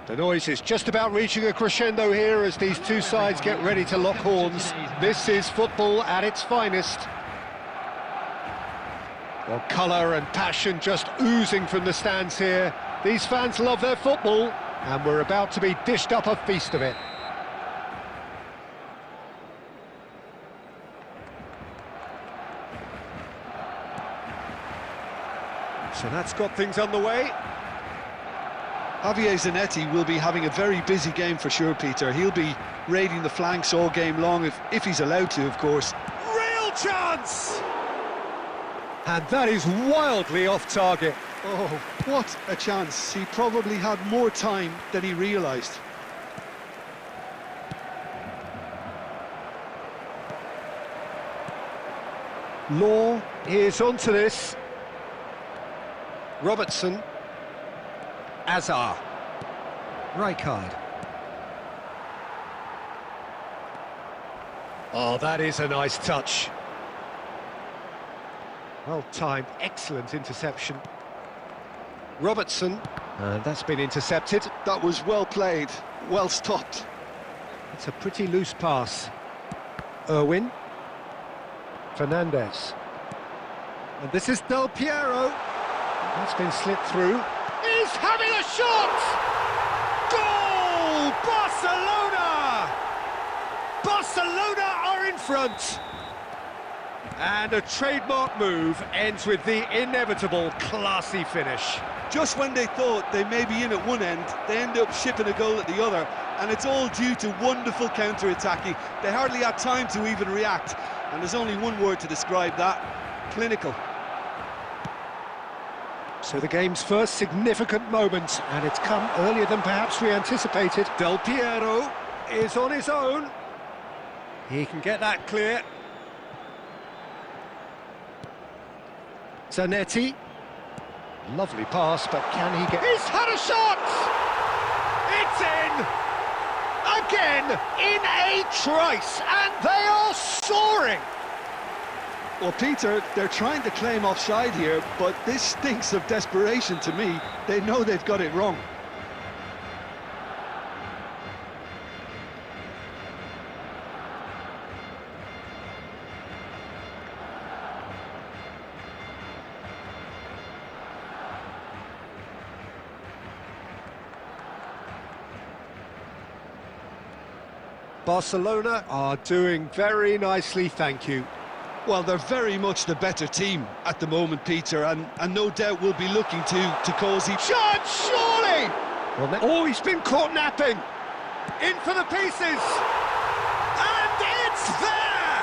The noise is just about reaching a crescendo here as these two sides get ready to lock horns. This is football at its finest. Well, colour and passion just oozing from the stands here. These fans love their football, and we're about to be dished up a feast of it. So that's got things underway. Javier Zanetti will be having a very busy game for sure, Peter. He'll be raiding the flanks all game long, if he's allowed to, of course. Real chance! And that is wildly off target. Oh, what a chance. He probably had more time than he realised. Law is onto this. Robertson. Azar. Rijkaard. Oh, that is a nice touch. Well timed, excellent interception. Robertson, and that's been intercepted. That was well played, well stopped. It's a pretty loose pass. Irwin. Fernandez. And this is Del Piero. That's been slipped through. He's having a shot! Goal! Barcelona! Barcelona are in front! And a trademark move ends with the inevitable classy finish. Just when they thought they may be in at one end, they end up shipping a goal at the other, and it's all due to wonderful counter-attacking. They hardly had time to even react, and there's only one word to describe that: clinical. So the game's first significant moment, and it's come earlier than perhaps we anticipated. Del Piero is on his own. He can get that clear. Zanetti. Lovely pass, but can he get... He's had a shot! It's in! Again, in a trice, and they are soaring! Well, Peter, they're trying to claim offside here, but this stinks of desperation to me. They know they've got it wrong. Barcelona are doing very nicely, thank you. Well, they're very much the better team at the moment, Peter, and no doubt will be looking to cause each... Shot, surely! Well, oh, he's been caught napping! In for the pieces! And it's there!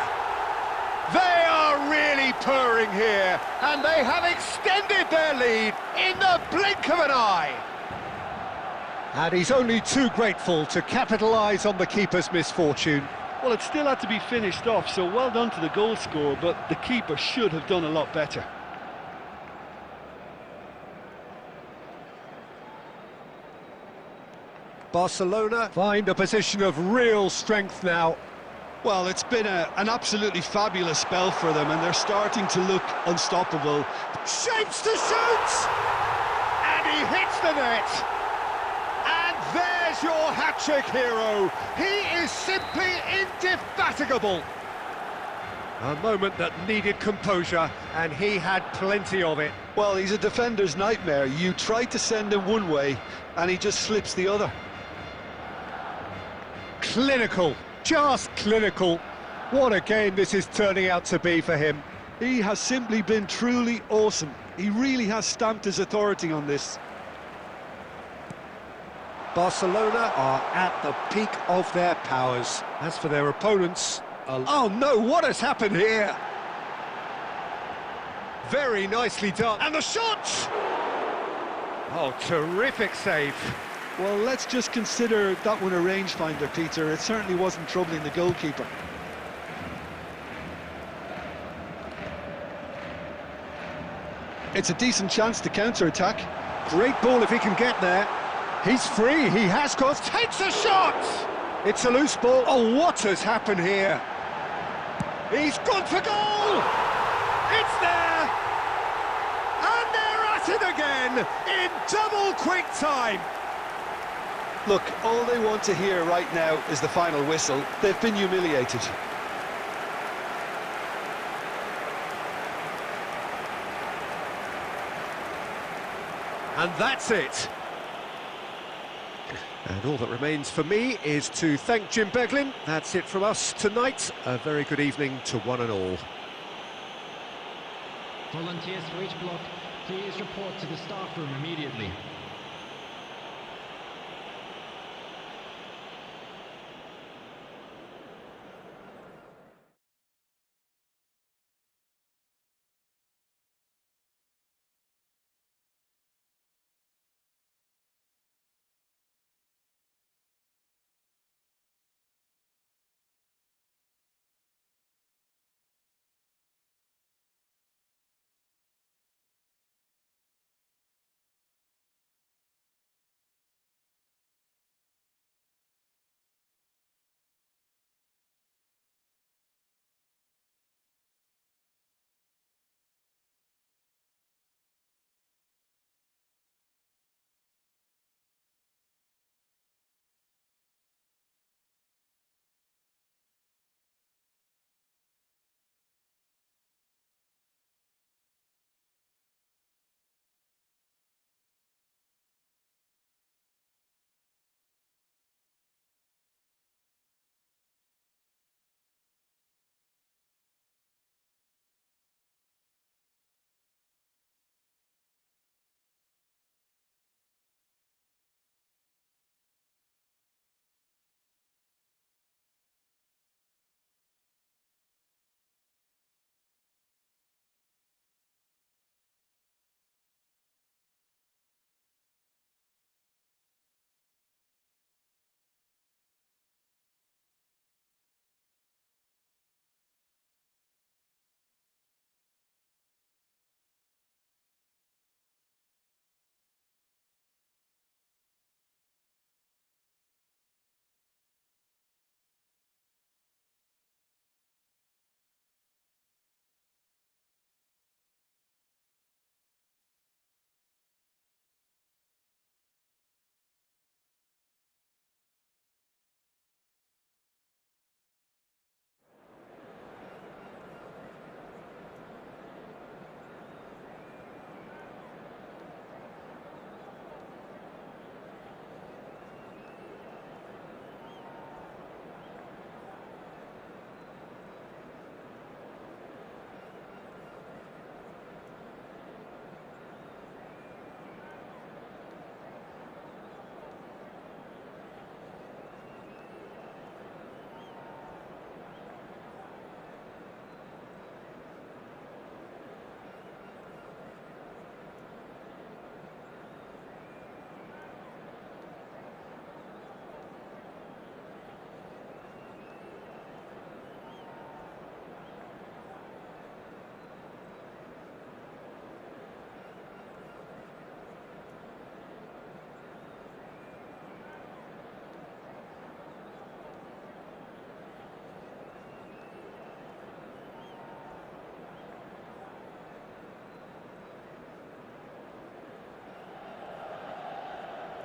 They are really purring here, and they have extended their lead in the blink of an eye! And he's only too grateful to capitalise on the keeper's misfortune. Well, it still had to be finished off, so well done to the goal scorer, but the keeper should have done a lot better. Barcelona find a position of real strength now. Well, it's been an absolutely fabulous spell for them, and they're starting to look unstoppable. Shapes to shoot! And he hits the net! There's your hat-trick hero. He is simply indefatigable. A moment that needed composure, and he had plenty of it. Well, he's a defender's nightmare. You try to send him one way, and he just slips the other. Clinical, just clinical. What a game this is turning out to be for him. He has simply been truly awesome. He really has stamped his authority on this. Barcelona are at the peak of their powers. As for their opponents... Oh no, what has happened here? Very nicely done. And the shot! Oh, terrific save. Well, let's just consider that one a rangefinder, Peter. It certainly wasn't troubling the goalkeeper. It's a decent chance to counter-attack. Great ball if he can get there. He's free, he has got... Takes a shot! It's a loose ball. Oh, what has happened here? He's gone for goal! It's there! And they're at it again in double quick time. Look, all they want to hear right now is the final whistle. They've been humiliated. And that's it. And all that remains for me is to thank Jim Beglin. That's it from us tonight. A very good evening to one and all. Volunteers for each block, please report to the staff room immediately.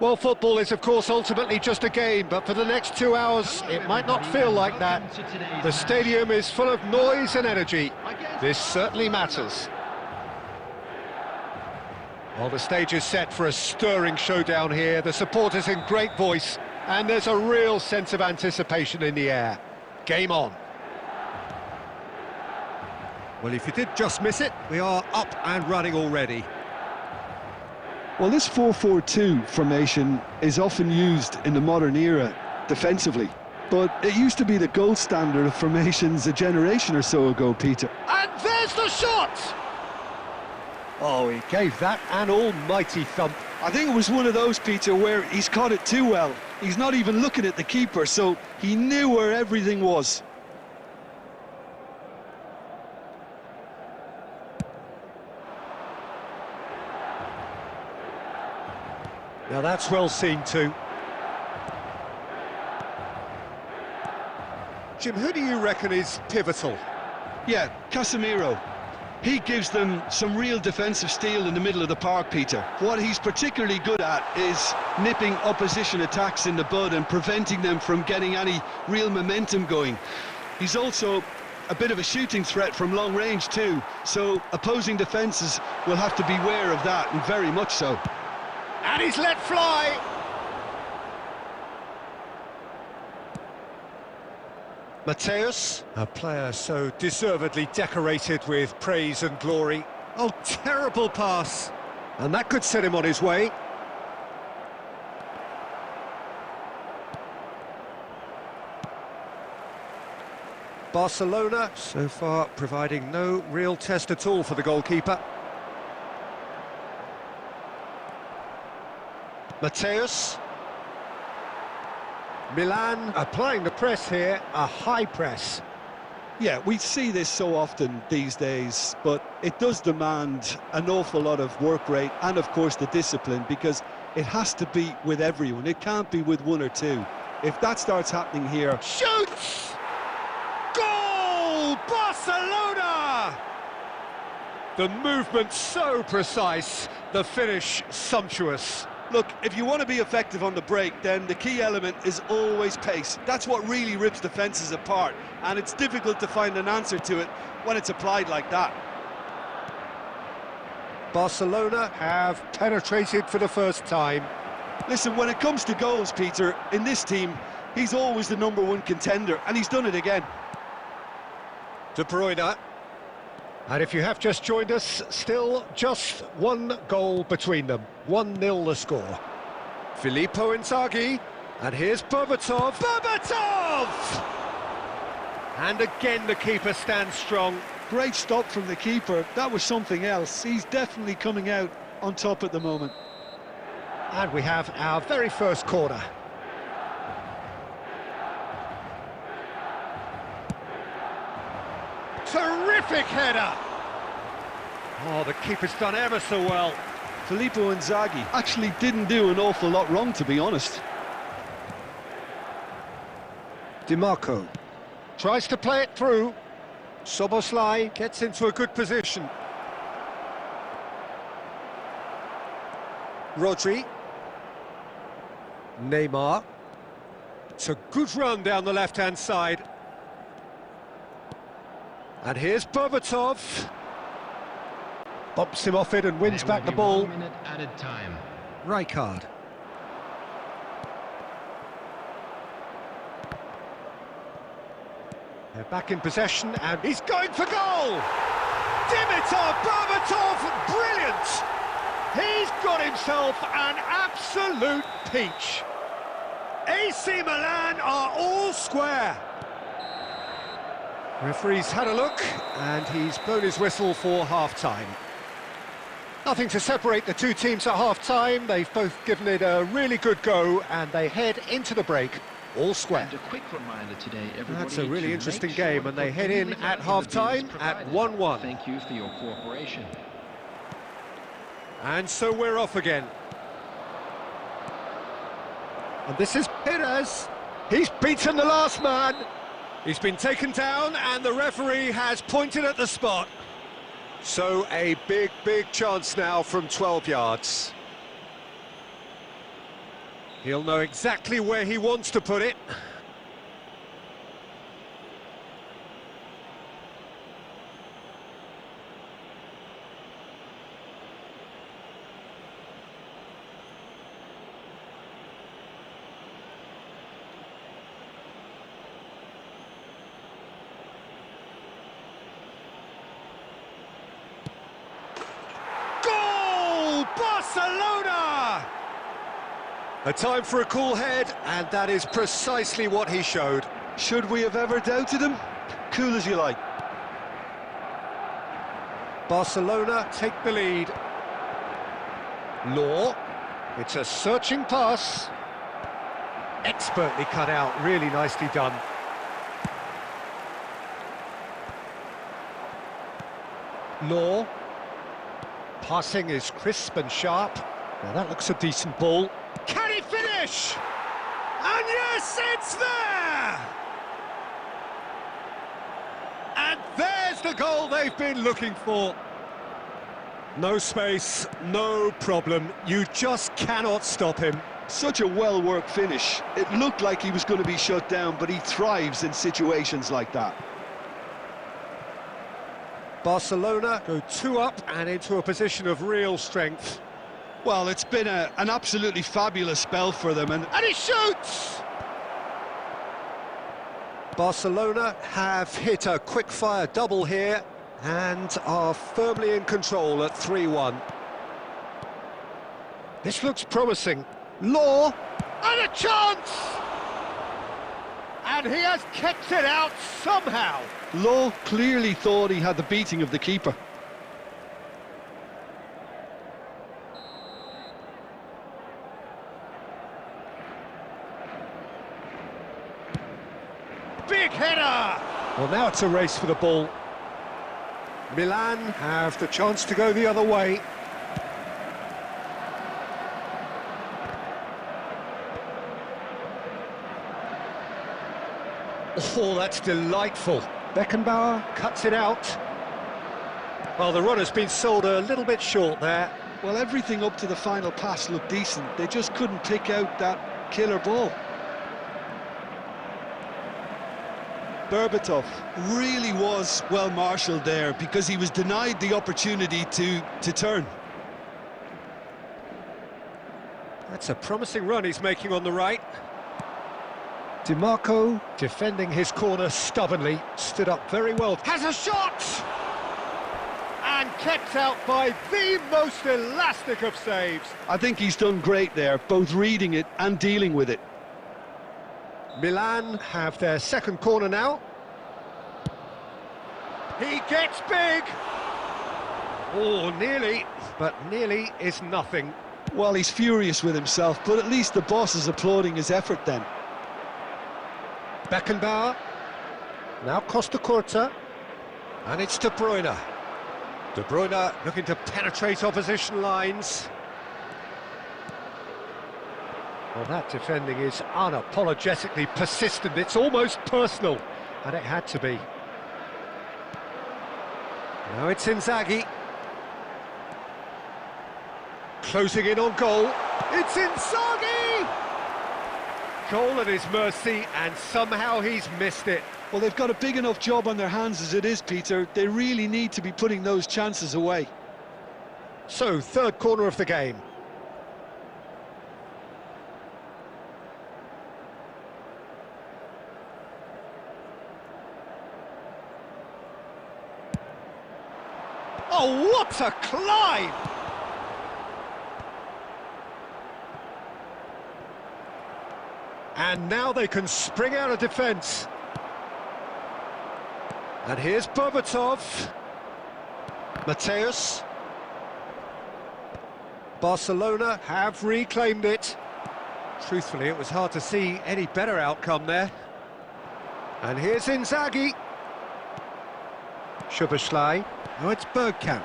Well, football is, of course, ultimately just a game, but for the next 2 hours, it might not feel like that. The stadium is full of noise and energy. This certainly matters. Well, the stage is set for a stirring showdown here. The supporters in great voice, and there's a real sense of anticipation in the air. Game on. Well, if you did just miss it, we are up and running already. Well, this 4-4-2 formation is often used in the modern era defensively, but it used to be the gold standard of formations a generation or so ago, Peter. And there's the shot! Oh, he gave that an almighty thump. I think it was one of those, Peter, where he's caught it too well. He's not even looking at the keeper, so he knew where everything was. Now that's well seen too. Jim, who do you reckon is pivotal? Yeah, Casemiro. He gives them some real defensive steel in the middle of the park, Peter. What he's particularly good at is nipping opposition attacks in the bud and preventing them from getting any real momentum going. He's also a bit of a shooting threat from long range too, so opposing defences will have to beware of that, and very much so. And he's let fly! Mateus, a player so deservedly decorated with praise and glory. Oh, terrible pass. And that could set him on his way. Barcelona, so far, providing no real test at all for the goalkeeper. Mateus. Milan applying the press here, a high press. Yeah, we see this so often these days, but it does demand an awful lot of work rate and, of course, the discipline, because it has to be with everyone. It can't be with one or two. If that starts happening here... Shoots! Goal! Barcelona! The movement so precise, the finish sumptuous. Look, if you want to be effective on the break, then the key element is always pace. That's what really rips defences apart, and it's difficult to find an answer to it when it's applied like that. Barcelona have penetrated for the first time. Listen, when it comes to goals, Peter, in this team, he's always the #1 contender, and he's done it again. De Bruyne. And if you have just joined us, still just one goal between them. 1-0 the score. Filippo Inzaghi. And here's Berbatov. Berbatov! And again the keeper stands strong. Great stop from the keeper. That was something else. He's definitely coming out on top at the moment. And we have our very first corner. Terrific header! Oh, the keeper's done ever so well. Filippo Inzaghi actually didn't do an awful lot wrong, to be honest. Di Marco tries to play it through. Szoboszlai gets into a good position. Rodri. Neymar. It's a good run down the left-hand side. And here's Berbatov. Bumps him off it and wins back the ball. 1 minute added time. Rijkaard. They're back in possession and he's going for goal! Dimitar Berbatov, brilliant! He's got himself an absolute peach. AC Milan are all square. Referee's had a look, and he's blown his whistle for half-time. Nothing to separate the two teams at half-time. They've both given it a really good go, and they head into the break all square. And a quick reminder today, everybody. That's a really to interesting make sure game, and they head in at half-time at 1-1. Thank you for your cooperation. And so we're off again. And this is Perez. He's beaten the last man. He's been taken down and the referee has pointed at the spot. So a big, big chance now from 12 yards. He'll know exactly where he wants to put it. Barcelona! A time for a cool head, and that is precisely what he showed. Should we have ever doubted him? Cool as you like. Barcelona take the lead. Law. It's a searching pass. Expertly cut out, really nicely done. Law. Passing is crisp and sharp. Now that looks a decent ball. Can he finish? And yes, it's there! And there's It's the goal they've been looking for. No space, no problem. You just cannot stop him. Such a well-worked finish. It looked like he was going to be shut down, but he thrives in situations like that. Barcelona go 2 up and into a position of real strength. Well, it's been an absolutely fabulous spell for them, and he shoots! Barcelona have hit a quick-fire double here and are firmly in control at 3-1. This looks promising. Law, and a chance! And he has kept it out somehow. Law clearly thought he had the beating of the keeper. Big header! Well, now it's a race for the ball. Milan have the chance to go the other way. Oh, that's delightful. Beckenbauer cuts it out. Well, the runner's been sold a little bit short there. Well, everything up to the final pass looked decent. They just couldn't pick out that killer ball. Berbatov really was well marshalled there because he was denied the opportunity to turn. That's a promising run he's making on the right. DiMarco, defending his corner stubbornly, stood up very well. Has a shot! And kept out by the most elastic of saves. I think he's done great there, both reading it and dealing with it. Milan have their second corner now. He gets big! Oh, nearly, but nearly is nothing. Well, he's furious with himself, but at least the boss is applauding his effort then. Beckenbauer, now Costa Curta, and it's De Bruyne. De Bruyne looking to penetrate opposition lines. Well, that defending is unapologetically persistent, it's almost personal, and it had to be. Now it's Inzaghi. Closing in on goal, it's Inzaghi! Goal at his mercy, and somehow he's missed it. Well, they've got a big enough job on their hands as it is, Peter. They really need to be putting those chances away. So, third corner of the game. Oh, what a climb! And now they can spring out of defence. And here's Berbatov. Mateus. Barcelona have reclaimed it. Truthfully, it was hard to see any better outcome there. And here's Inzaghi. Szoboszlai. Oh, it's Bergkamp.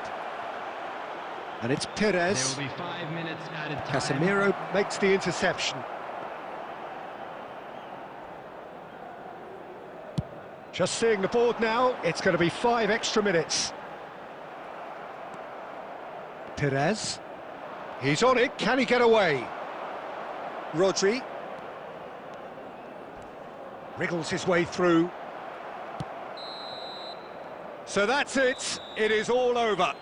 And it's Perez. There will be 5 minutes added time. Casemiro makes the interception. Just seeing the board now, it's going to be 5 extra minutes. Perez. He's on it, can he get away? Rodri. Wriggles his way through. So that's it is all over.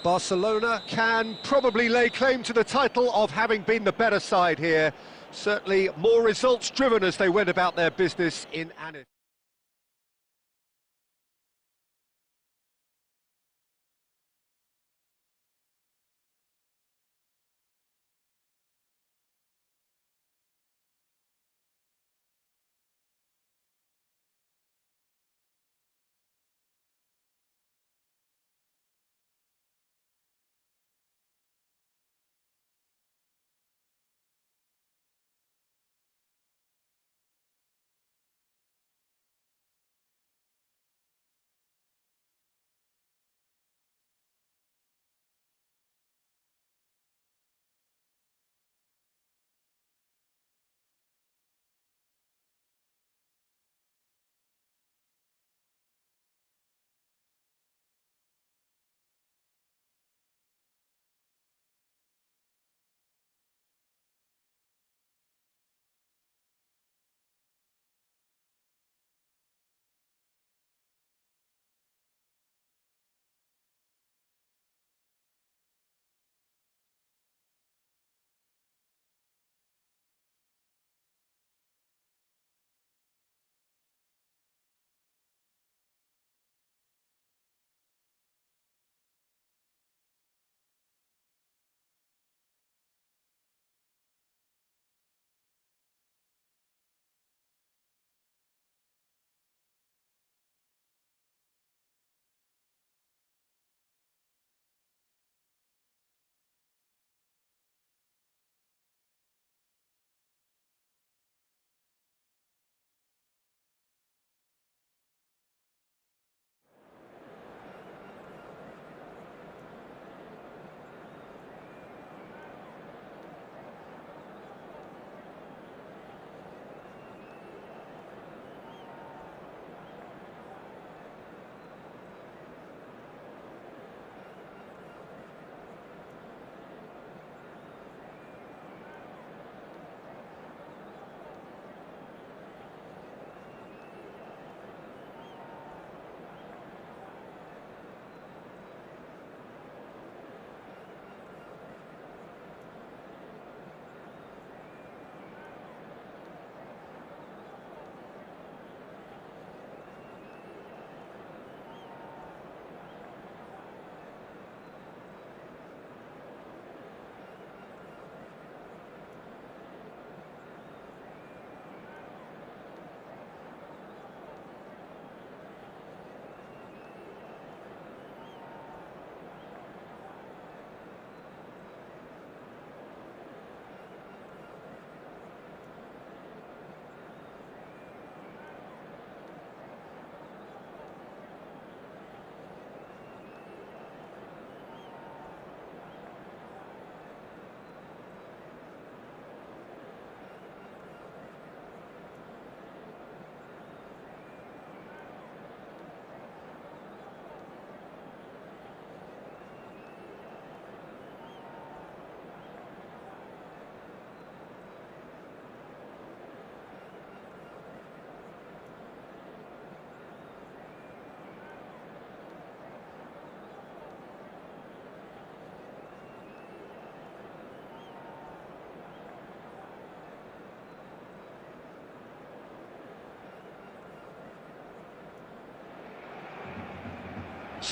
Barcelona can probably lay claim to the title of having been the better side here. Certainly more results driven as they went about their business in Anfield.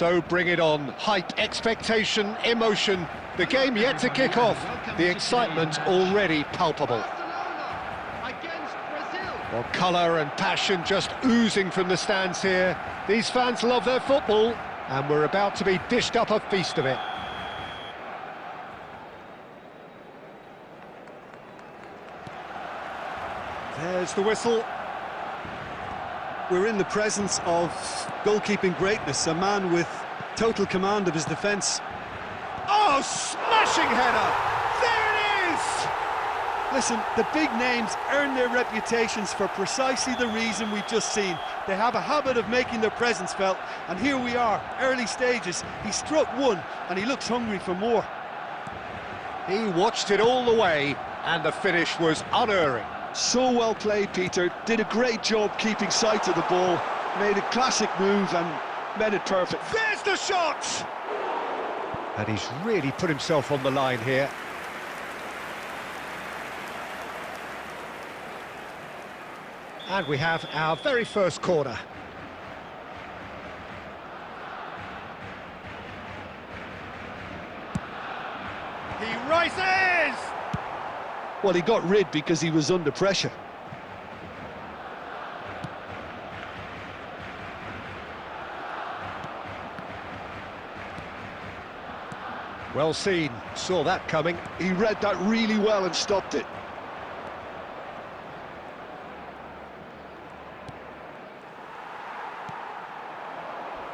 So bring it on. Hype, expectation, emotion. The game yet to kick off. The excitement already palpable. Well, colour and passion just oozing from the stands here. These fans love their football, and we're about to be dished up a feast of it. There's the whistle. We're in the presence of goalkeeping greatness, a man with total command of his defence. Oh, smashing header! There it is! Listen, the big names earn their reputations for precisely the reason we've just seen. They have a habit of making their presence felt, and here we are, early stages. He struck one, and he looks hungry for more. He watched it all the way, and the finish was unerring. So well played, Peter. Did a great job keeping sight of the ball. Made a classic move and made it perfect. There's the shot! And he's really put himself on the line here. And we have our very first corner. He rises! Well, he got rid because he was under pressure. Well seen, saw that coming. He read that really well and stopped it.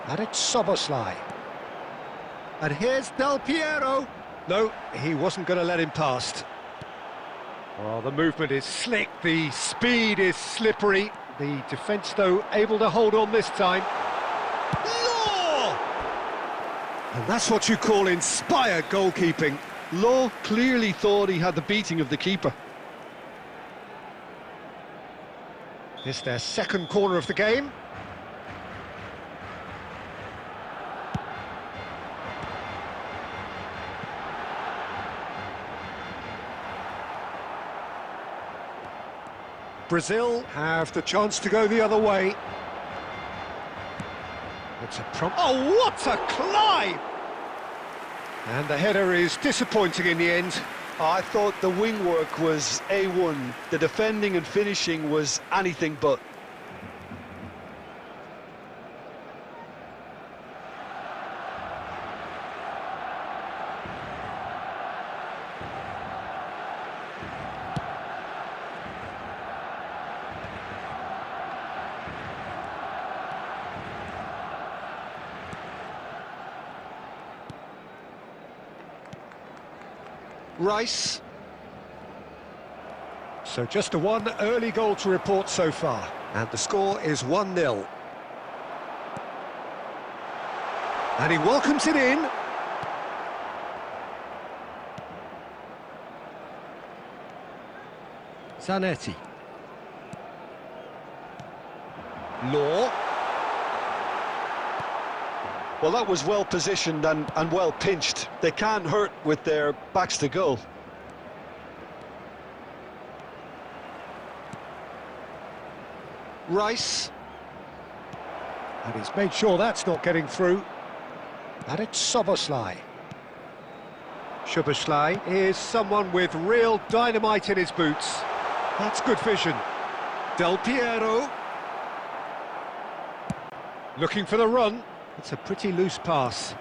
And it's Soboslai. And here's Del Piero. No, he wasn't going to let him past. Well, the movement is slick, the speed is slippery. The defence, though, able to hold on this time. Law! And that's what you call inspired goalkeeping. Law clearly thought he had the beating of the keeper. It's their second corner of the game. Brazil have the chance to go the other way. It's a oh, what a climb! And the header is disappointing in the end. I thought the wing work was A1. The defending and finishing was anything but. Rice. So just a one early goal to report so far, and the score is 1-0. And he welcomes it in. Zanetti. Law. Well, that was well positioned and well pinched. They can't hurt with their backs to goal. Rice. And he's made sure that's not getting through. And it's Soboslai. Soboslai is someone with real dynamite in his boots. That's good vision. Del Piero. Looking for the run. It's a pretty loose pass.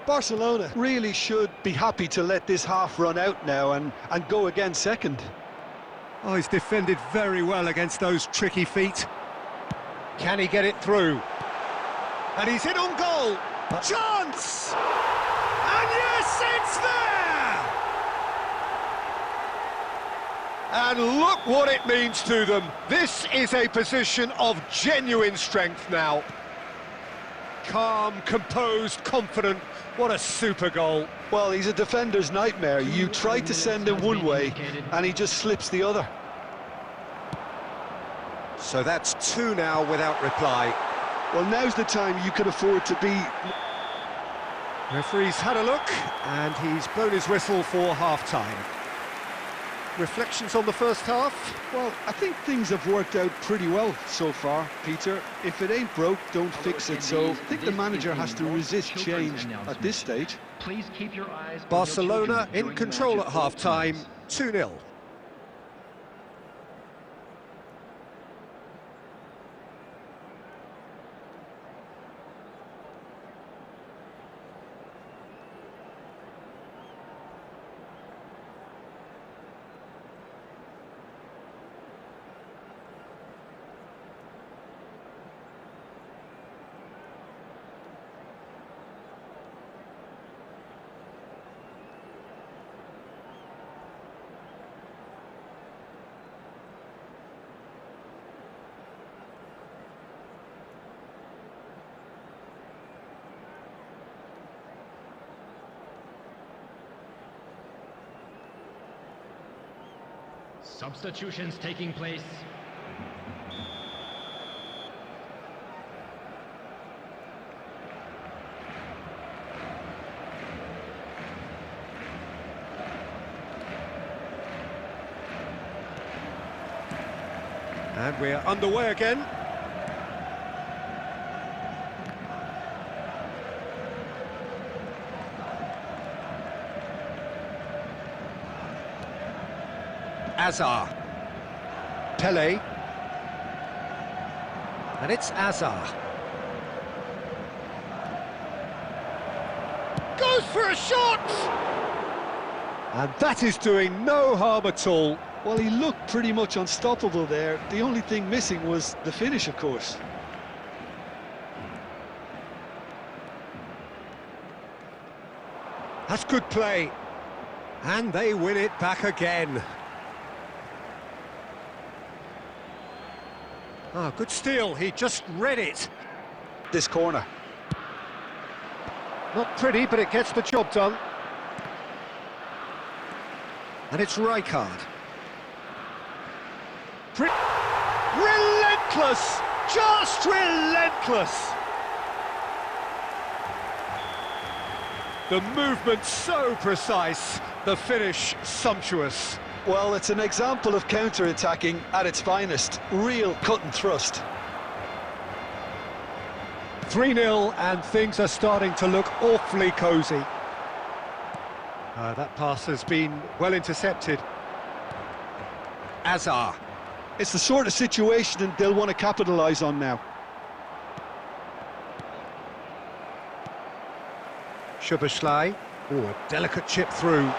Barcelona really should be happy to let this half run out now and go again second. Oh, he's defended very well against those tricky feet. Can he get it through? And he's in on goal. Chance! And yes, it's there! And look what it means to them. This is a position of genuine strength now. Calm, composed, confident. What a super goal. Well, he's a defender's nightmare. You try to send him one way, and he just slips the other. So that's two now without reply. Well, now's the time you can afford to be... Referee's had a look, and he's blown his whistle for half-time. Reflections on the first half? Well, I think things have worked out pretty well so far, Peter. If it ain't broke, don't fix it. So I think the manager has to resist change at this stage. Please keep your eyes on Barcelona your in control at half-time, 2-0. Substitutions taking place. And we're underway again. Azar. Pele. And it's Azar. Goes for a shot! And that is doing no harm at all. Well, he looked pretty much unstoppable there. The only thing missing was the finish, of course. That's good play. And they win it back again. Ah, good steal, he just read it. This corner. Not pretty, but it gets the job done. And it's Rijkaard. Relentless! Just relentless! The movement so precise, the finish sumptuous. Well, it's an example of counter-attacking at its finest. Real cut and thrust. 3-0 and things are starting to look awfully cosy. That pass has been well intercepted. Azar. It's the sort of situation they'll want to capitalise on now. Szoboszlai. Oh, a delicate chip through.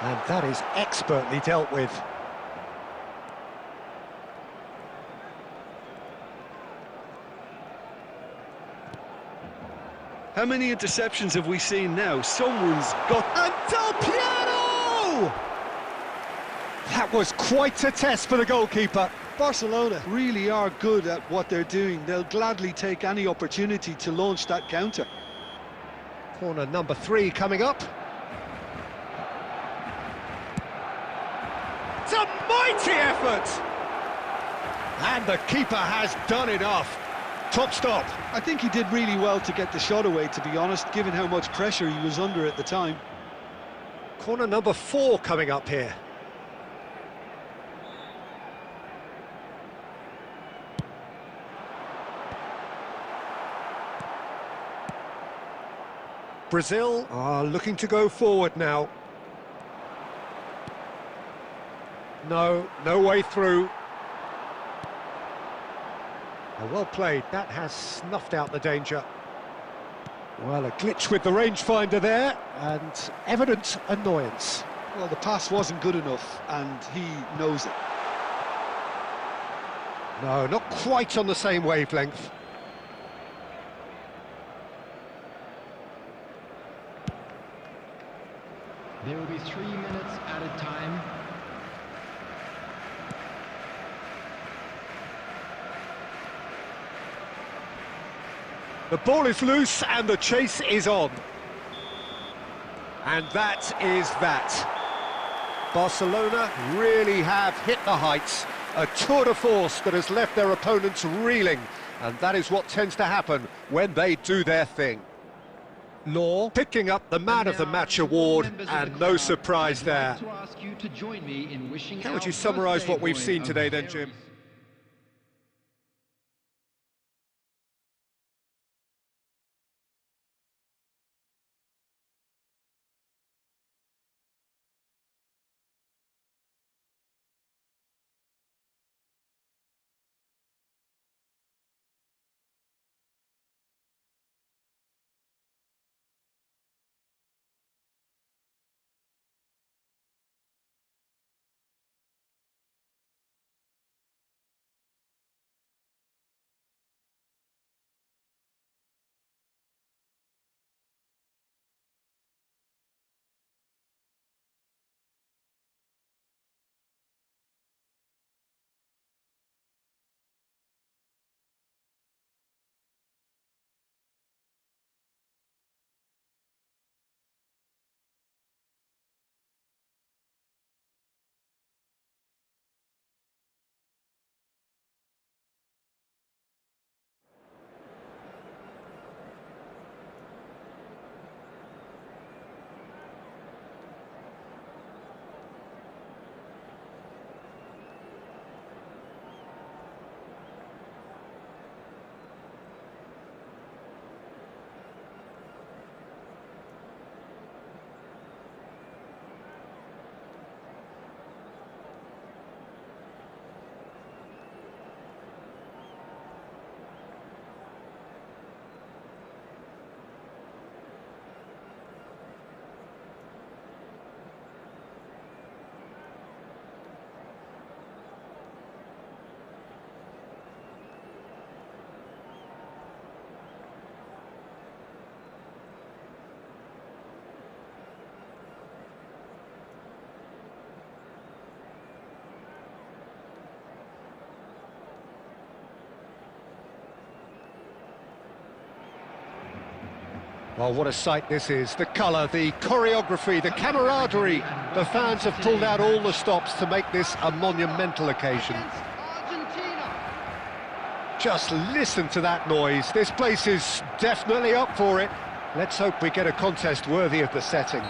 And that is expertly dealt with. How many interceptions have we seen now? Someone's got... And Del Piero! That was quite a test for the goalkeeper. Barcelona really are good at what they're doing. They'll gladly take any opportunity to launch that counter. Corner number 3 coming up. It's a mighty effort! And the keeper has done enough. Top stop. I think he did really well to get the shot away, to be honest, given how much pressure he was under at the time. Corner number 4 coming up here. Brazil are looking to go forward now. No way through. Well played, that has snuffed out the danger. Well, a glitch with the rangefinder there, and evident annoyance. Well, the pass wasn't good enough, and he knows it. No, not quite on the same wavelength. There will be 3 minutes added time. The ball is loose and the chase is on. And that is that. Barcelona really have hit the heights. A tour de force that has left their opponents reeling. And that is what tends to happen when they do their thing. Law picking up the Man of the Match award, and no surprise there. How would you summarise what we've seen today then, Jim? Well, what a sight this is. The colour, the choreography, the camaraderie. The fans have pulled out all the stops to make this a monumental occasion. Just listen to that noise. This place is definitely up for it. Let's hope we get a contest worthy of the setting.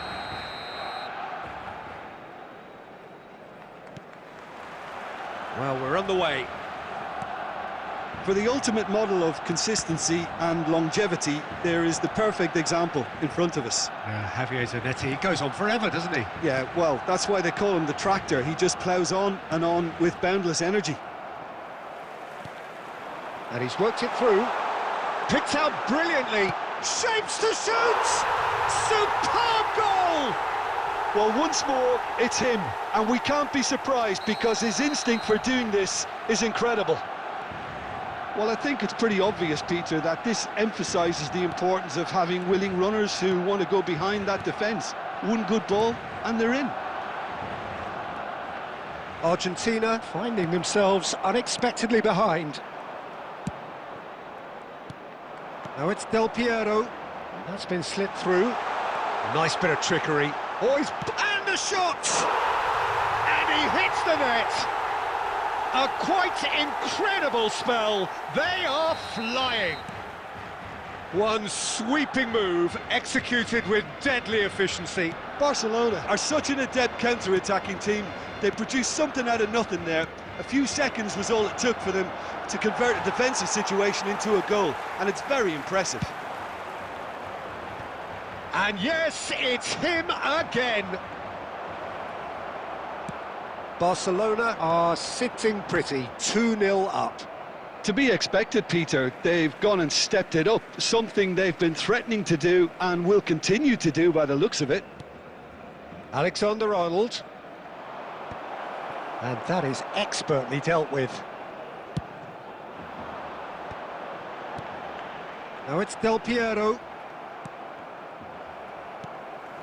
Well, we're on the way. For the ultimate model of consistency and longevity, there is the perfect example in front of us. Javier Zanetti, he goes on forever, doesn't he? Yeah, well, that's why they call him the tractor. He just ploughs on and on with boundless energy. And he's worked it through. Picked out brilliantly. Shapes to shoot! Superb goal! Well, once more, it's him. And we can't be surprised because his instinct for doing this is incredible. Well, I think it's pretty obvious, Peter, that this emphasises the importance of having willing runners who want to go behind that defence. One good ball, and they're in. Argentina finding themselves unexpectedly behind. Now it's Del Piero. That's been slipped through. Nice bit of trickery. Oh, and the shot! And he hits the net! A quite incredible spell. They are flying. One sweeping move, executed with deadly efficiency. Barcelona are such an adept counter-attacking team. They produced something out of nothing there. A few seconds was all it took for them to convert a defensive situation into a goal, and it's very impressive. And yes, it's him again. Barcelona are sitting pretty, 2-0 up. To be expected, Peter. They've gone and stepped it up, something they've been threatening to do and will continue to do by the looks of it. Alexander-Arnold. And that is expertly dealt with. Now it's Del Piero.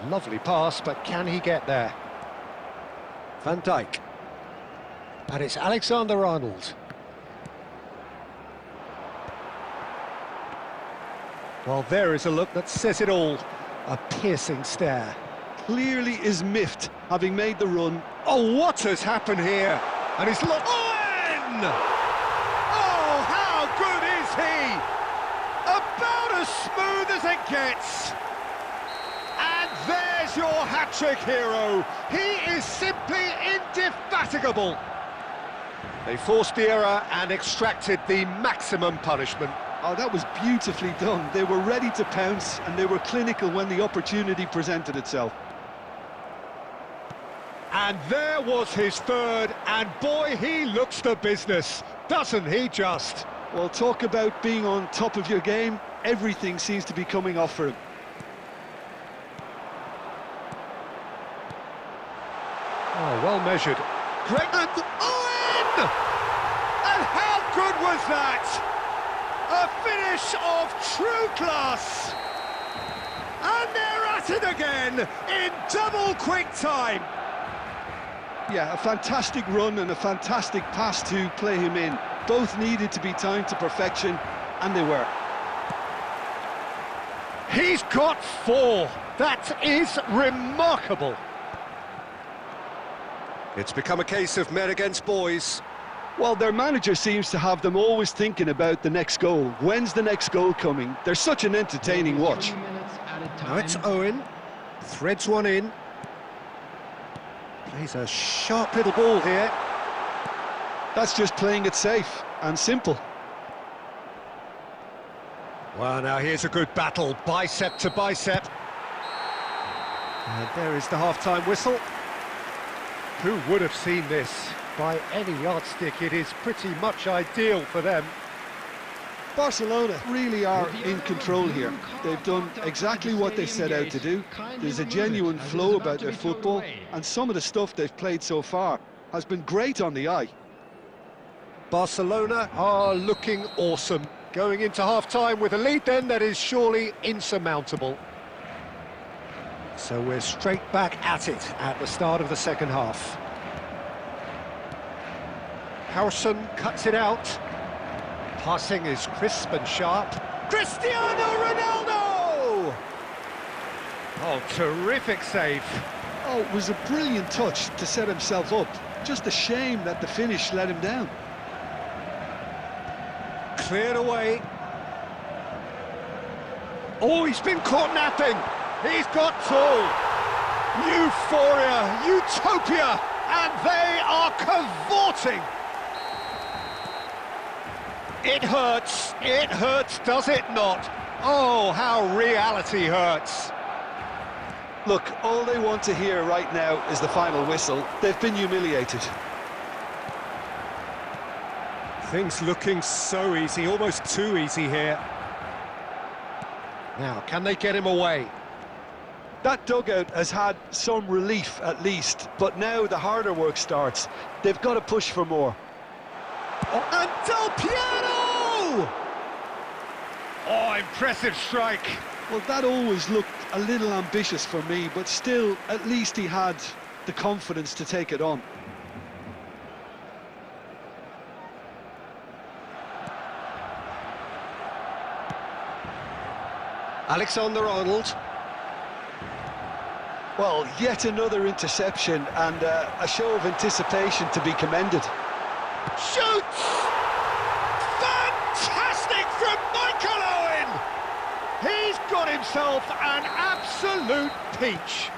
Lovely pass, but can he get there? Van Dijk. And it's Alexander-Arnold. Well, there is a look that says it all. A piercing stare. Clearly is miffed, having made the run. Oh, what has happened here? And he's looked... Owen! Oh, how good is he? About as smooth as it gets. is your hat-trick hero. He is simply indefatigable. They forced the error and extracted the maximum punishment. Oh, that was beautifully done. They were ready to pounce, and they were clinical when the opportunity presented itself. And there was his third, and boy, he looks the business, doesn't he just? Well, talk about being on top of your game. Everything seems to be coming off for him. Oh, well measured. Great, and Owen! And how good was that? A finish of true class. And they're at it again in double quick time. Yeah, a fantastic run and a fantastic pass to play him in. Both needed to be timed to perfection, and they were. He's got 4. That is remarkable. It's become a case of men against boys. Well, their manager seems to have them always thinking about the next goal. When's the next goal coming? They're such an entertaining watch. Now it's Owen. Threads one in. Plays a sharp little ball here. That's just playing it safe and simple. Well, now here's a good battle, bicep to bicep. And there is the half-time whistle. Who would have seen this? By any yardstick, it is pretty much ideal for them. Barcelona really are in control here. They've done exactly what they set out to do. There's a genuine flow about their football, and some of the stuff they've played so far has been great on the eye. Barcelona are looking awesome. Going into half-time with a lead then that is surely insurmountable. So we're straight back at it at the start of the second half. Harrison cuts it out. Passing is crisp and sharp. Cristiano Ronaldo! Oh, terrific save. Oh, it was a brilliant touch to set himself up. Just a shame that the finish let him down. Cleared away. Oh, he's been caught napping. He's got two. Euphoria, utopia, and they are cavorting. It hurts, does it not? Oh, how reality hurts. Look, all they want to hear right now is the final whistle. They've been humiliated. Things looking so easy, almost too easy here. Now, can they get him away? That dugout has had some relief at least, but now the harder work starts. They've got to push for more. Oh, and Del Piero! Oh, impressive strike. Well, that always looked a little ambitious for me, but still, at least he had the confidence to take it on. Alexander-Arnold. Well, yet another interception and a show of anticipation to be commended. Shoots! Fantastic from Michael Owen! He's got himself an absolute peach.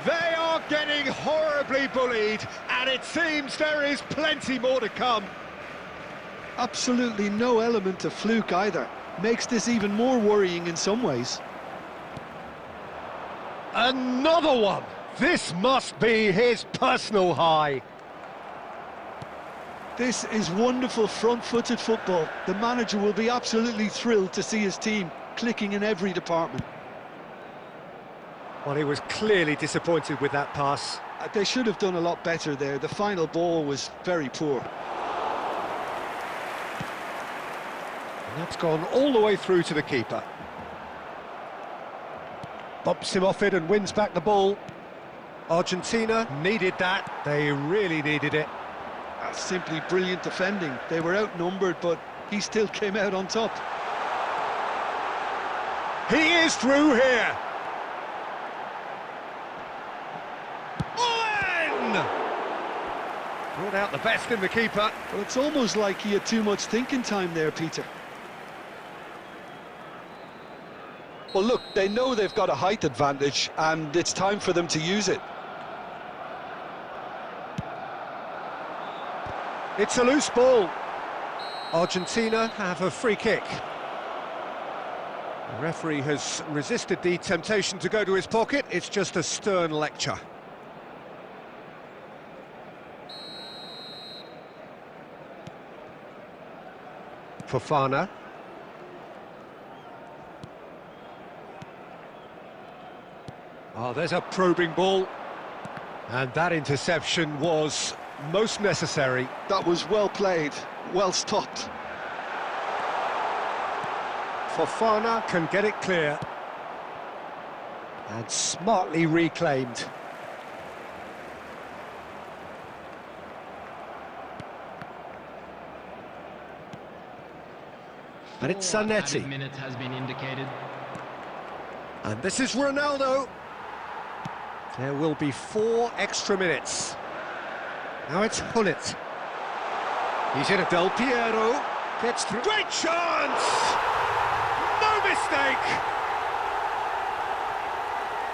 They are getting horribly bullied, and it seems there is plenty more to come. Absolutely no element of fluke either. Makes this even more worrying in some ways. Another one! This must be his personal high. This is wonderful front-footed football. The manager will be absolutely thrilled to see his team clicking in every department. Well, he was clearly disappointed with that pass. They should have done a lot better there. The final ball was very poor. And that's gone all the way through to the keeper. Bumps him off it and wins back the ball. Argentina needed that. They really needed it. That's simply brilliant defending. They were outnumbered, but he still came out on top. He is through here. Owen! Brought out the best in the keeper. Well, it's almost like he had too much thinking time there, Peter. Well, look, they know they've got a height advantage, and it's time for them to use it. It's a loose ball. Argentina have a free kick. The referee has resisted the temptation to go to his pocket. It's just a stern lecture. Fofana. Oh, there's a probing ball. And that interception was most necessary. That was well played, well stopped. Fofana can get it clear. And smartly reclaimed. And it's Zanetti. Minutes has been indicated. And this is Ronaldo. There will be 4 extra minutes. Now it's Hullet. He's in a Del Piero. Gets through. Great chance! No mistake!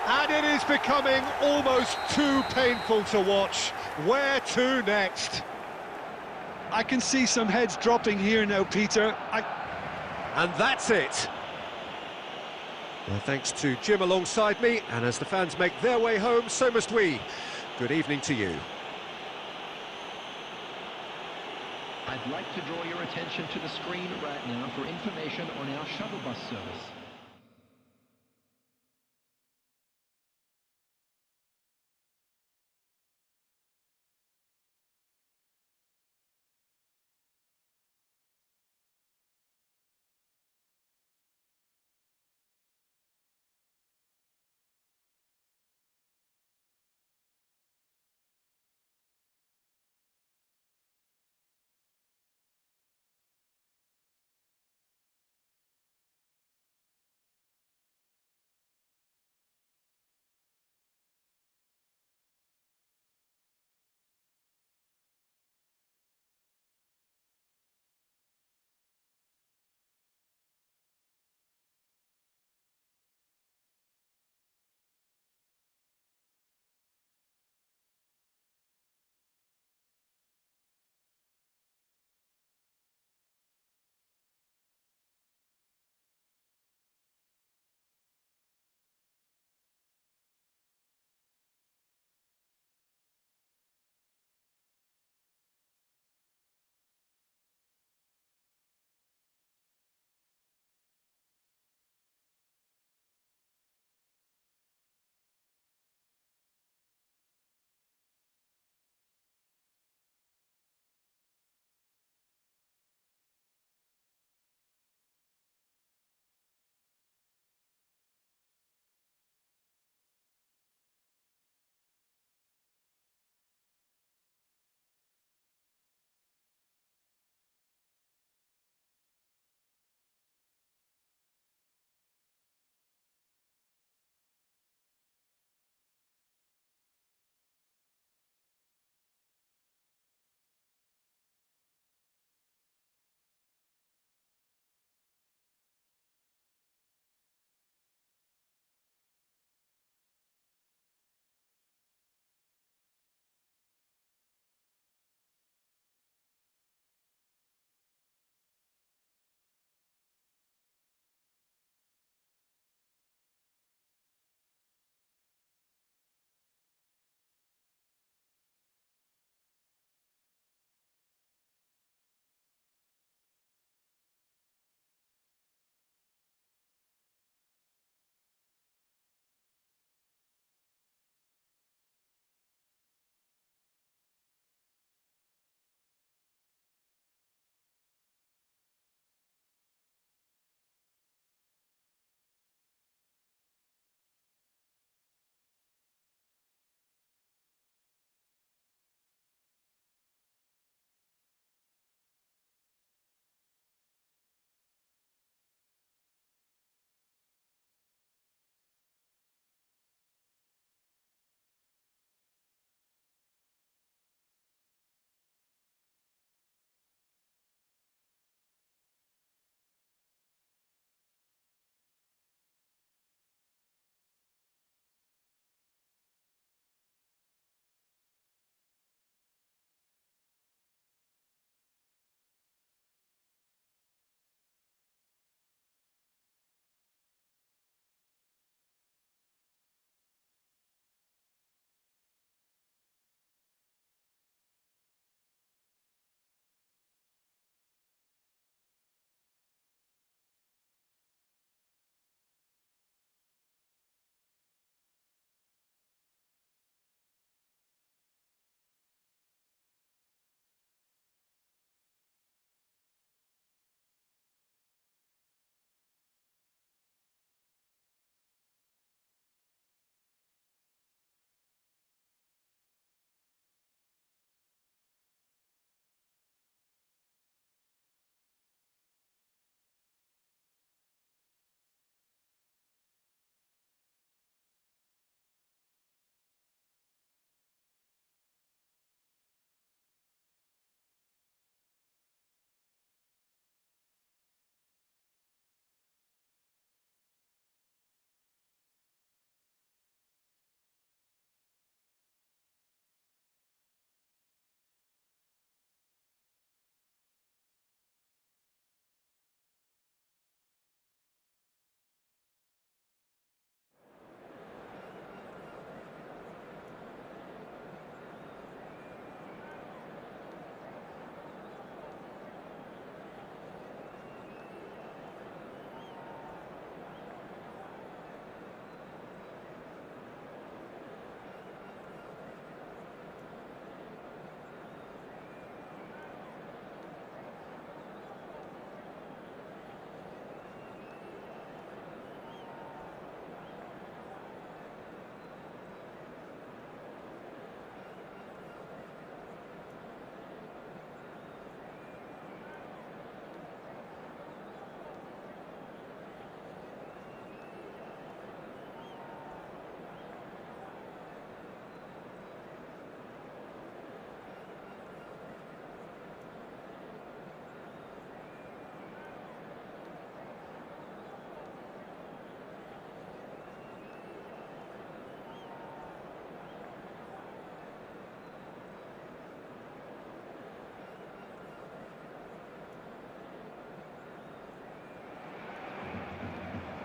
And it is becoming almost too painful to watch. Where to next? I can see some heads dropping here now, Peter. And that's it. Well, thanks to Jim alongside me, and as the fans make their way home, so must we. Good evening to you. I'd like to draw your attention to the screen right now for information on our shuttle bus service.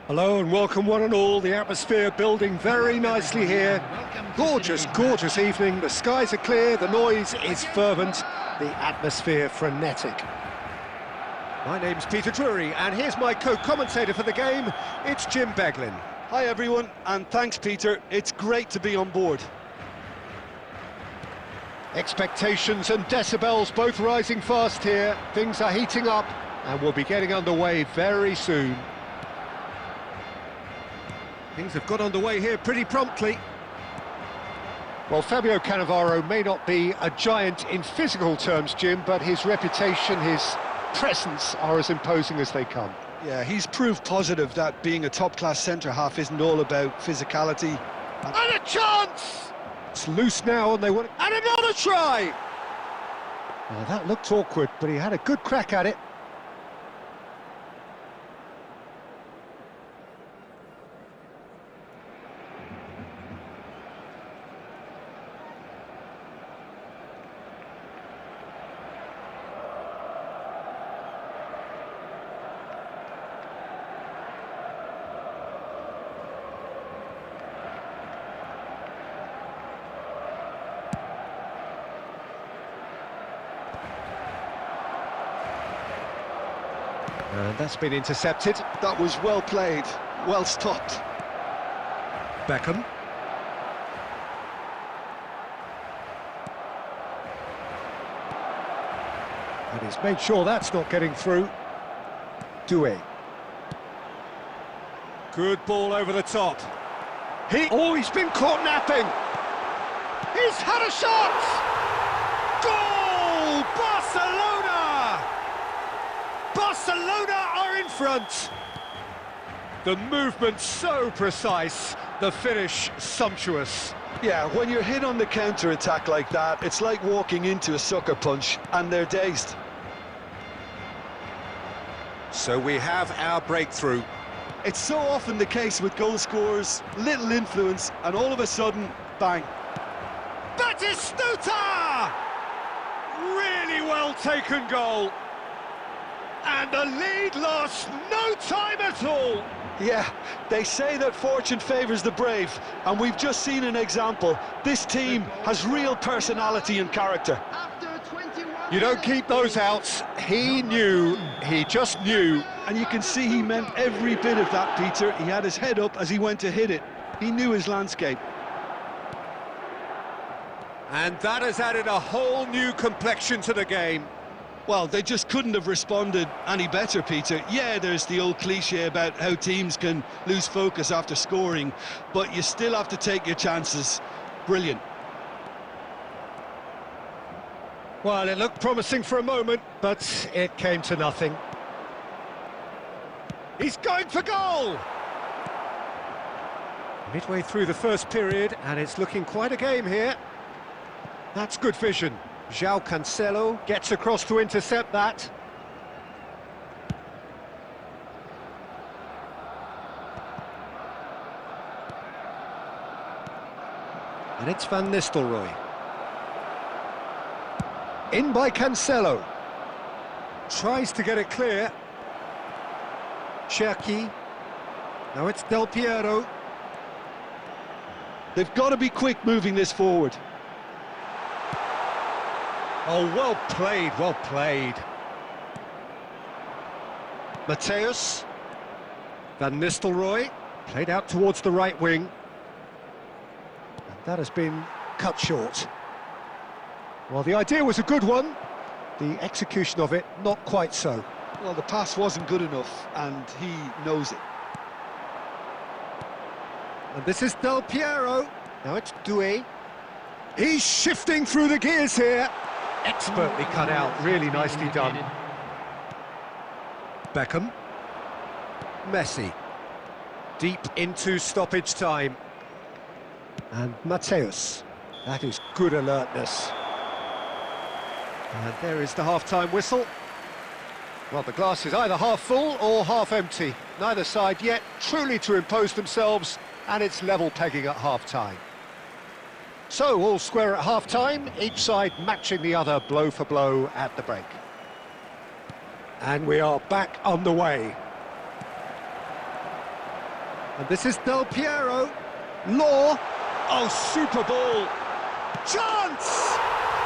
Hello and welcome one and all. The atmosphere building very nicely here. Gorgeous, gorgeous evening. The skies are clear, the noise is fervent, the atmosphere frenetic. My name's Peter Drury and here's my co-commentator for the game. It's Jim Beglin. Hi everyone, and thanks Peter, it's great to be on board. Expectations and decibels both rising fast here. Things are heating up and we'll be getting underway very soon. Things have got underway here pretty promptly. Well, Fabio Cannavaro may not be a giant in physical terms, Jim, but his reputation, his presence are as imposing as they come. Yeah, he's proved positive that being a top-class centre-half isn't all about physicality. And a chance! It's loose now and they want... And another try! Well, that looked awkward, but he had a good crack at it. And that's been intercepted. That was well played, well stopped. Beckham. And he's made sure that's not getting through. Doué. Good ball over the top. He's been caught napping. He's had a shot! Goal! Barcelona! Barcelona are in front. The movement so precise, the finish sumptuous. Yeah, when you're hit on the counter-attack like that, it's like walking into a sucker punch, and they're dazed. So we have our breakthrough. It's so often the case with goal scorers, little influence, and all of a sudden, bang. Batistuta! Really well taken goal. And the lead lost no time at all. Yeah, they say that fortune favours the brave, and we've just seen an example. This team has real personality and character. You don't keep those out. He knew, he just knew. And you can see he meant every bit of that, Peter. He had his head up as he went to hit it. He knew his landscape. And that has added a whole new complexion to the game. Well, they just couldn't have responded any better, Peter. Yeah, there's the old cliche about how teams can lose focus after scoring, but you still have to take your chances. Brilliant. Well, it looked promising for a moment, but it came to nothing. He's going for goal! Midway through the first period, and it's looking quite a game here. That's good vision. João Cancelo gets across to intercept that. And it's Van Nistelrooy. In by Cancelo. Tries to get it clear. Cherki. Now it's Del Piero. They've got to be quick moving this forward. Oh, well played, well played. Mateus. Van Nistelrooy. Played out towards the right wing. And that has been cut short. Well, the idea was a good one. The execution of it, not quite so. Well, the pass wasn't good enough, and he knows it. And this is Del Piero. Now it's Doué. He's shifting through the gears here. Expertly cut out, really nicely done. Beckham. Messi. Deep into stoppage time. And Mateus. That is good alertness. And there is the half-time whistle. Well, the glass is either half full or half empty. Neither side yet truly to impose themselves, and it's level pegging at half-time. So, all square at half-time, each side matching the other blow for blow at the break. And we are back on the way. And this is Del Piero. Law. Oh, super ball. Chance!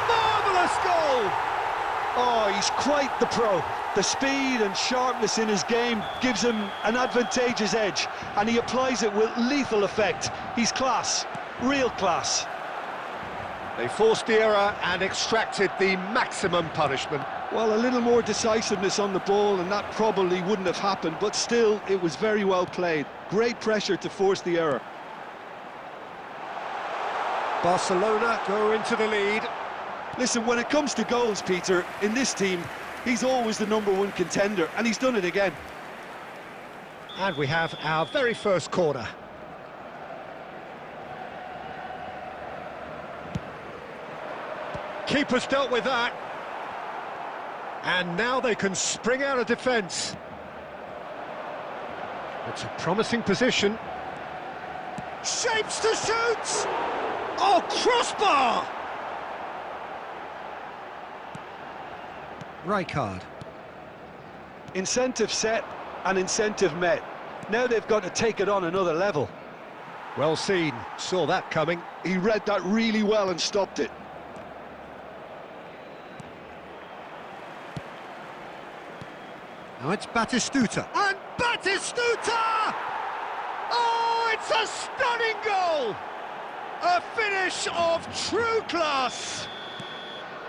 Marvellous goal! Oh, he's quite the pro. The speed and sharpness in his game gives him an advantageous edge, and he applies it with lethal effect. He's class, real class. They forced the error and extracted the maximum punishment. Well, a little more decisiveness on the ball and that probably wouldn't have happened, but still, it was very well played. Great pressure to force the error. Barcelona go into the lead. Listen, when it comes to goals, Peter, in this team, he's always the #1 contender, and he's done it again. And we have our very first corner. Keeper's dealt with that. And now they can spring out of defence. It's a promising position. Shapes to shoot! Oh, crossbar! Rijkaard. Incentive set and incentive met. Now they've got to take it on another level. Well seen, saw that coming. He read that really well and stopped it. Now it's Batistuta. And Batistuta! Oh, it's a stunning goal! A finish of true class!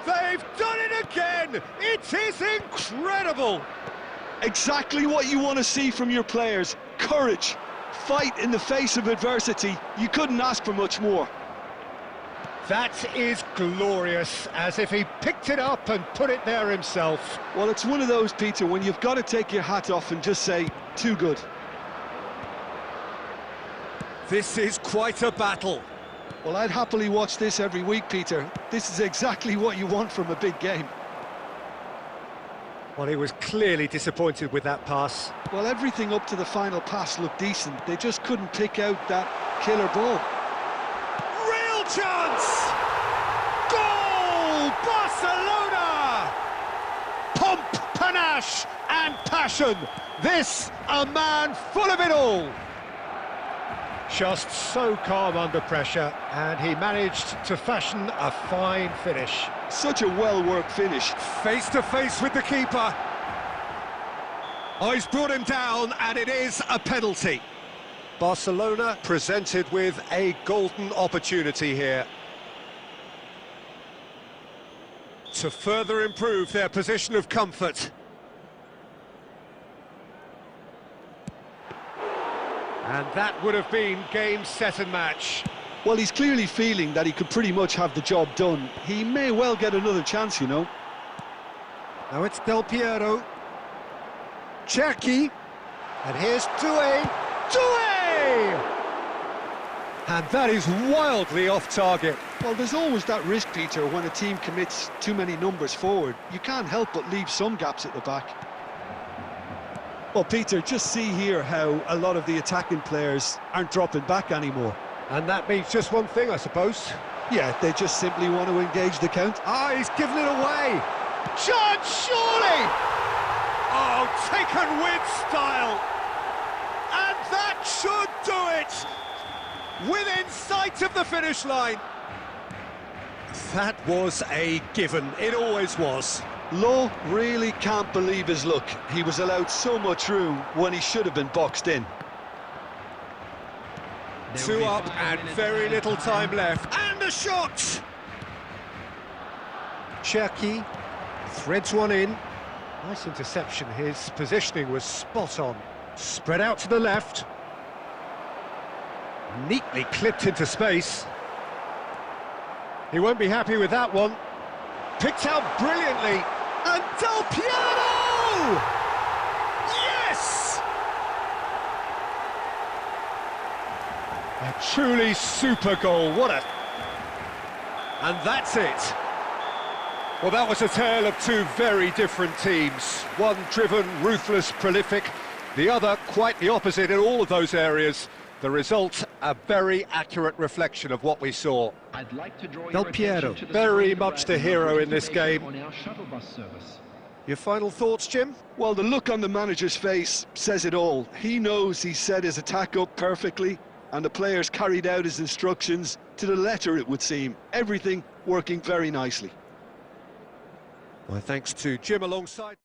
They've done it again! It is incredible! Exactly what you want to see from your players. Courage, fight in the face of adversity. You couldn't ask for much more. That is glorious, as if he picked it up and put it there himself. Well, it's one of those, Peter, when you've got to take your hat off and just say, too good. This is quite a battle. Well, I'd happily watch this every week, Peter. This is exactly what you want from a big game. Well, he was clearly disappointed with that pass. Well, everything up to the final pass looked decent. They just couldn't pick out that killer ball. Real chance! Goal! Barcelona! Pomp, panache and passion. This, a man full of it all. Just so calm under pressure, and he managed to fashion a fine finish. Such a well-worked finish. Face to face with the keeper. Oh, he's brought him down, and it is a penalty. Barcelona presented with a golden opportunity here to further improve their position of comfort. And that would have been game, set and match. Well, he's clearly feeling that he could pretty much have the job done. He may well get another chance, you know. Now it's Del Piero. Cherki. And here's Doué. Doué! And that is wildly off target. Well, there's always that risk, Peter, when a team commits too many numbers forward. You can't help but leave some gaps at the back. Well, Peter, just see here how a lot of the attacking players aren't dropping back anymore. And that means just one thing, I suppose. Yeah, they just simply want to engage the count. Ah, he's given it away. Chance, surely! Oh, taken with style. And that should do it. Within sight of the finish line. That was a given. It always was. Lowe really can't believe his luck. He was allowed so much room when he should have been boxed in. 2 up and very little time left. And a shot! Cherki threads one in. Nice interception. His positioning was spot on. Spread out to the left. Neatly clipped into space. He won't be happy with that one. Picked out brilliantly. And Del Piero! Yes! A truly super goal. What a... And that's it. Well, that was a tale of two very different teams. One driven, ruthless, prolific. The other quite the opposite in all of those areas. The result, a very accurate reflection of what we saw. I'd like to draw Del your Piero, attention to the very screen much the right now hero for in this information game. on our shuttle bus service. Your final thoughts, Jim? Well, the look on the manager's face says it all. He knows he set his attack up perfectly, and the players carried out his instructions to the letter, it would seem. Everything working very nicely. Well, thanks to Jim alongside.